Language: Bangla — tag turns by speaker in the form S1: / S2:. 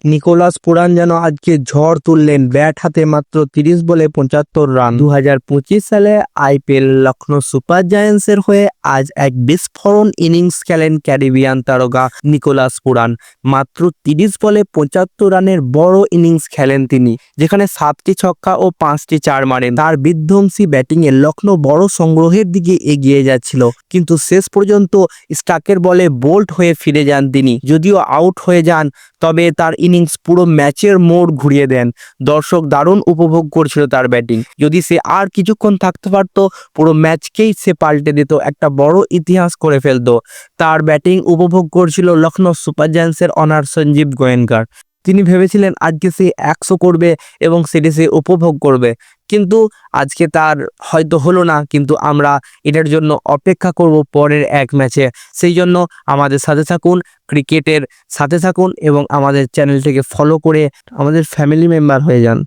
S1: নিকোলাস পুরান যেন আজকে ঝড় তুললেন, ব্যাট হাতে মাত্র 30 বলে 75 রান। 2025 সালে আইপিএল লখনৌ সুপার জায়ান্টসের হয়ে আজ এক বিস্ফোরণ ইনিংস খেলেন ক্যারিবিয়ান তারকা নিকোলাস পুরান। মাত্র 30 বলে 75 রানের বড় ইনিংস খেলেন তিনি, যেখানে 7টি ছক্কা ও 5টি চার মারেন। তার বিধ্বংসী ব্যাটিংয়ে লখনৌ বড় সংগ্রহের দিকে এগিয়ে যাচ্ছিল, কিন্তু শেষ পর্যন্ত স্টার্কের বলে বোল্ড হয়ে ফিরে যান তিনি। যদিও আউট হয়ে যান, তবে তার ইনিংস পুরো ম্যাচের মোড় ঘুরিয়ে দেন। দর্শক দারুণ উপভোগ করছিল তার ব্যাটিং। যদি সে আর কিছুক্ষণ থাকতে পারত, পুরো ম্যাচকেই সে পাল্টে দিত, একটা বড় ইতিহাস করে ফেলতো। তার ব্যাটিং উপভোগ করছিল লখনৌ সুপার জায়ান্টসের অনার সঞ্জীব গোয়েঙ্কার। তিনি ভেবেছিলেন আজকে সে 100 করবে এবং সেটি সে উপভোগ করবে, কিন্তু আজকে তার হয়তো হলো না। কিন্তু আমরা এটার জন্য অপেক্ষা করব পরের এক ম্যাচে। সেই জন্য আমাদের সাথে থাকুন, ক্রিকেটের সাথে থাকুন এবং আমাদের চ্যানেলটিকে ফলো করে আমাদের ফ্যামিলি মেম্বার হয়ে যান।